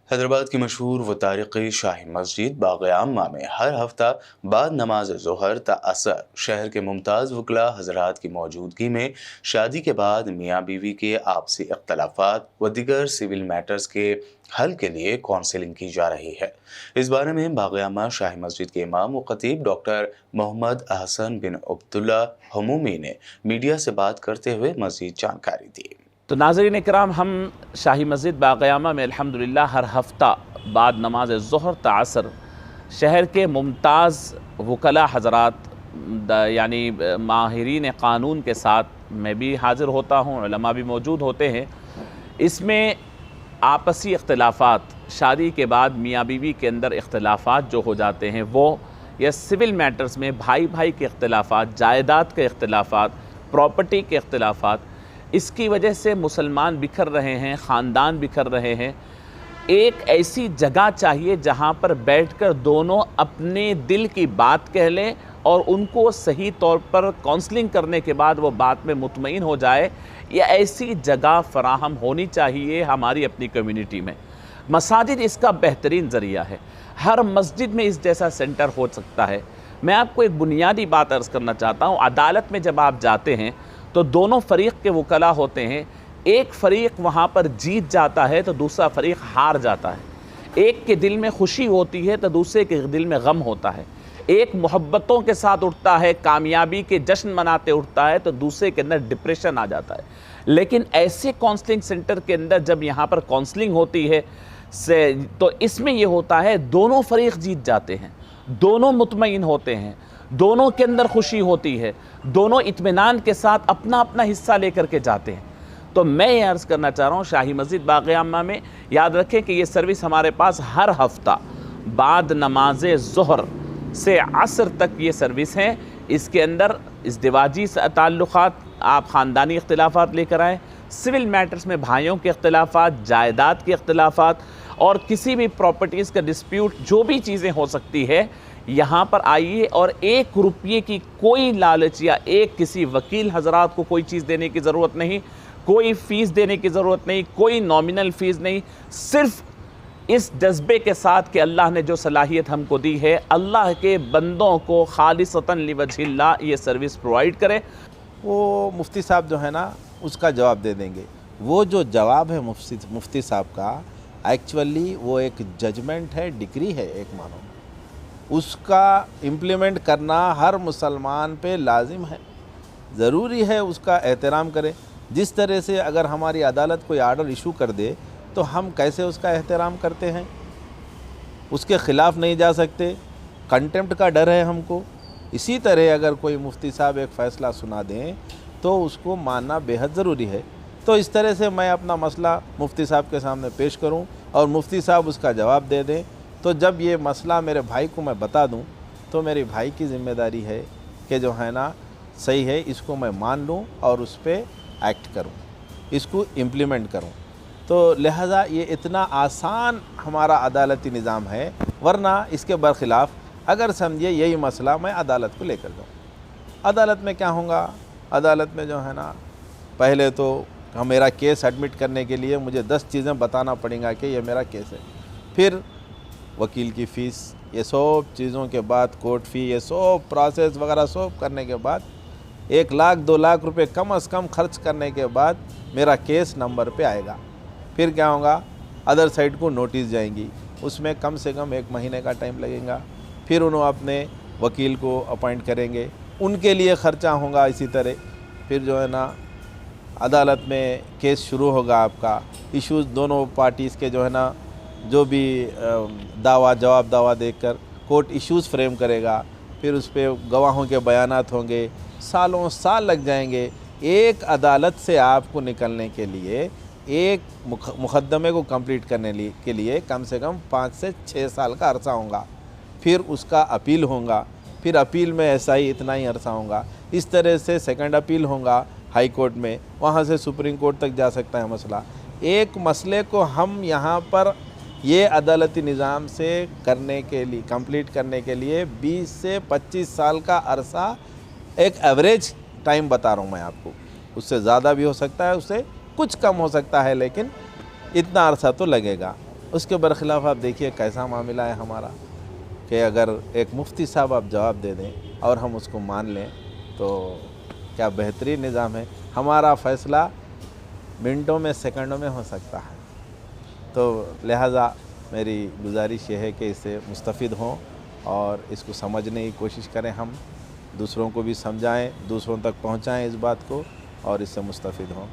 हैदराबाद की मशहूर व तारीख़ी शाही मस्जिद बाग़-ए-आमा में हर हफ्ता बाद नमाज ज़ोहर ता असर शहर के मुमताज़ वकला हज़रात की मौजूदगी में शादी के बाद मियाँ बीवी के आपसी इख्तलाफात व दीगर सिविल मैटर्स के हल के लिए काउंसलिंग की जा रही है। इस बारे में बाग़-ए-आमा शाही मस्जिद के इमाम व खतीब डॉक्टर मोहम्मद अहसन बिन अब्दुल्ला हमूमी ने मीडिया से बात करते हुए मज़ीद जानकारी दी। तो नाज़रीन इकराम, हम शाही मस्जिद बाग़-ए-आमा में अल्हम्दुलिल्लाह हर हफ्ता बाद नमाज ज़ोहर ता असर शहर के मुमताज़ वकला हज़रात यानी माहिरीन क़ानून के साथ मैं भी हाज़िर होता हूँ, उलमा भी मौजूद होते हैं। इसमें आपसी इख्तलाफात, शादी के बाद मियाँ बीवी के अंदर इख्तलाफात जो हो जाते हैं वो, या सिविल मैटर्स में भाई भाई के इख्तलाफात, जायदाद के इख्तलाफात, प्रॉपर्टी के इख्तलाफात, इसकी वजह से मुसलमान बिखर रहे हैं, ख़ानदान बिखर रहे हैं। एक ऐसी जगह चाहिए जहाँ पर बैठकर दोनों अपने दिल की बात कह लें और उनको सही तौर पर काउंसलिंग करने के बाद वो बात में मुतमईन हो जाए। या ऐसी जगह फ़राहम होनी चाहिए हमारी अपनी कम्युनिटी में। मसाजिद इसका बेहतरीन ज़रिया है। हर मस्जिद में इस जैसा सेंटर हो सकता है। मैं आपको एक बुनियादी बात अर्ज़ करना चाहता हूँ। अदालत में जब आप जाते हैं तो दोनों फ़रीक़ के वकला होते हैं। एक फ़रीक़ वहाँ पर जीत जाता है तो दूसरा फ़रीक़ हार जाता है। एक के दिल में खुशी होती है तो दूसरे के दिल में गम होता है। एक मोहब्बतों के साथ उठता है, कामयाबी के जश्न मनाते उठता है, तो दूसरे के अंदर डिप्रेशन आ जाता है। लेकिन ऐसे काउंसलिंग सेंटर के अंदर जब यहाँ पर काउंसलिंग होती है तो इसमें यह होता है दोनों फ़रीक़ जीत जाते हैं, दोनों मुतमईन होते हैं, दोनों के अंदर खुशी होती है, दोनों इत्मीनान के साथ अपना अपना हिस्सा लेकर के जाते हैं। तो मैं ये अर्ज़ करना चाह रहा हूँ, शाही मस्जिद बाग़-ए-आमा में याद रखें कि ये सर्विस हमारे पास हर हफ्ता बाद नमाज ज़ोहर से असर तक ये सर्विस है। इसके अंदर इज़्दिवाजी से ताल्लुक़ात, आप ख़ानदानी इख्तिलाफ़ात लेकर आएँ, सिविल मैटर्स में भाइयों के इख्तिलाफ़ात, जायदाद के इख्तिलाफ़ात और किसी भी प्रॉपर्टीज़ का डिस्प्यूट, जो भी चीज़ें हो सकती है, यहाँ पर आइए। और 1 रुपये की कोई लालच या एक किसी वकील हज़रात को कोई चीज़ देने की ज़रूरत नहीं, कोई फ़ीस देने की ज़रूरत नहीं, कोई नॉमिनल फ़ीस नहीं। सिर्फ़ इस जज्बे के साथ कि अल्लाह ने जो सलाहियत हमको दी है, अल्लाह के बंदों को खालिसतन लिवजहिल्लाह ये सर्विस प्रोवाइड करें। वो मुफ्ती साहब जो है ना उसका जवाब दे देंगे। वो जो जवाब है मुफ्ती साहब का, एक्चुअली वो एक जजमेंट है, डिग्री है एक मानो। उसका इम्प्लीमेंट करना हर मुसलमान पे लाजिम है, ज़रूरी है उसका एहतराम करें। जिस तरह से अगर हमारी अदालत कोई आर्डर इशू कर दे तो हम कैसे उसका एहतराम करते हैं, उसके ख़िलाफ़ नहीं जा सकते, कंटेम्प्ट का डर है हमको। इसी तरह अगर कोई मुफ्ती साहब एक फ़ैसला सुना दें तो उसको मानना बेहद ज़रूरी है। तो इस तरह से मैं अपना मसला मुफ्ती साहब के सामने पेश करूं और मुफ्ती साहब उसका जवाब दे दें, तो जब ये मसला मेरे भाई को मैं बता दूं तो मेरे भाई की ज़िम्मेदारी है कि जो है ना सही है, इसको मैं मान लूं और उस पर एक्ट करूं, इसको इम्प्लीमेंट करूं। तो लिहाजा ये इतना आसान हमारा अदालती निज़ाम है। वरना इसके बरखिलाफ़ अगर समझिए यही मसला मैं अदालत को लेकर जाऊँ, अदालत में क्या होगा, अदालत में जो है ना पहले तो मेरा केस एडमिट करने के लिए मुझे 10 चीज़ें बताना पड़ेगा कि ये मेरा केस है। फिर वकील की फ़ीस, ये सब चीज़ों के बाद कोर्ट फ़ी, ये सब प्रोसेस वगैरह सब करने के बाद 1 लाख 2 लाख रुपए कम से कम खर्च करने के बाद मेरा केस नंबर पे आएगा। फिर क्या होगा, अदर साइड को नोटिस जाएंगी, उसमें कम से कम 1 महीने का टाइम लगेगा। फिर उन्होंने अपने वकील को अपॉइंट करेंगे, उनके लिए ख़र्चा होगा। इसी तरह फिर जो है ना अदालत में केस शुरू होगा, आपका इश्यूज़ दोनों पार्टीज़ के जो है ना जो भी जवाब दावा देकर कोर्ट इश्यूज़ फ्रेम करेगा। फिर उस पर गवाहों के बयानात होंगे, सालों साल लग जाएंगे। एक अदालत से आपको निकलने के लिए, एक मुकदमे को कंप्लीट करने के लिए कम से कम 5 से 6 साल का अरसा होगा। फिर उसका अपील होगा, फिर अपील में ऐसा ही इतना ही अरसा होगा। इस तरह से सेकंड अपील होगा हाई कोर्ट में, वहाँ से सुप्रीम कोर्ट तक जा सकता है मसला। एक मसले को हम यहाँ पर ये अदालती निज़ाम से करने के लिए, कंप्लीट करने के लिए 20 से 25 साल का अरसा एक एवरेज टाइम बता रहा हूँ मैं आपको। उससे ज़्यादा भी हो सकता है, उससे कुछ कम हो सकता है, लेकिन इतना अरसा तो लगेगा। उसके बरखिलाफ़ आप देखिए कैसा मामला है हमारा, कि अगर एक मुफ्ती साहब आप जवाब दे दें और हम उसको मान लें तो क्या बेहतरीन निज़ाम है। हमारा फ़ैसला मिनटों में सेकंडों में हो सकता है। तो लिहाजा मेरी गुजारिश ये है कि इससे मुस्तफ़िद हों और इसको समझने की कोशिश करें, हम दूसरों को भी समझाएं, दूसरों तक पहुंचाएं इस बात को और इससे मुस्तफ़िद हों।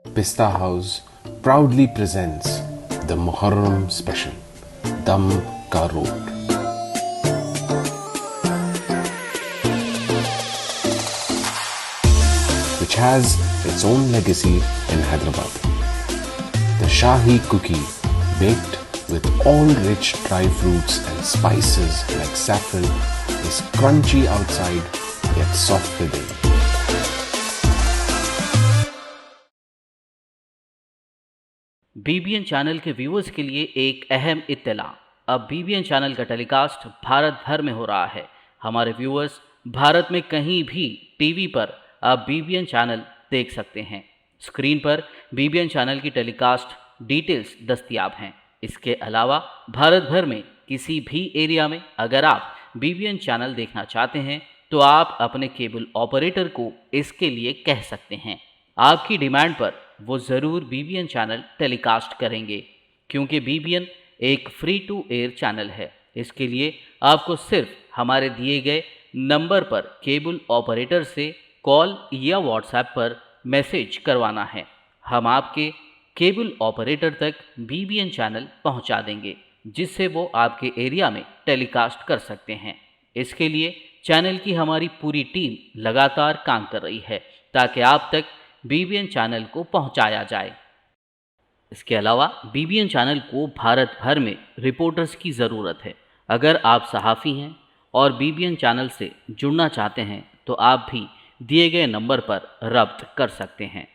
Pista House proudly presents the Muharram Special, Dam Ka Road. Which has its own legacy in Hyderabad. The Shahi cookie, baked with all rich dry fruits and spices like saffron, is crunchy outside yet soft within. BBN channel के viewers के लिए एक अहम इत्तला। अब BBN channel का telecast Bharat भर में हो रहा है। हमारे व्यूअर्स भारत में कहीं भी टीवी पर अब बीबीएन चैनल देख सकते हैं। स्क्रीन पर बीबीएन चैनल की टेलीकास्ट डिटेल्स दस्तयाब हैं। इसके अलावा भारत भर में किसी भी एरिया में अगर आप बीबीएन चैनल देखना चाहते हैं तो आप अपने केबल ऑपरेटर को इसके लिए कह सकते हैं। आपकी डिमांड पर वो ज़रूर बीबीएन चैनल टेलीकास्ट करेंगे, क्योंकि बीबीएन एक फ्री टू एयर चैनल है। इसके लिए आपको सिर्फ हमारे दिए गए नंबर पर केबल ऑपरेटर से कॉल या व्हाट्सएप पर मैसेज करवाना है। हम आपके केबल ऑपरेटर तक बीबीएन चैनल पहुंचा देंगे, जिससे वो आपके एरिया में टेलीकास्ट कर सकते हैं। इसके लिए चैनल की हमारी पूरी टीम लगातार काम कर रही है ताकि आप तक बीबीएन चैनल को पहुंचाया जाए। इसके अलावा बीबीएन चैनल को भारत भर में रिपोर्टर्स की ज़रूरत है। अगर आप सहाफ़ी हैं और बीबीएन चैनल से जुड़ना चाहते हैं तो आप भी दिए गए नंबर पर रब्त कर सकते हैं।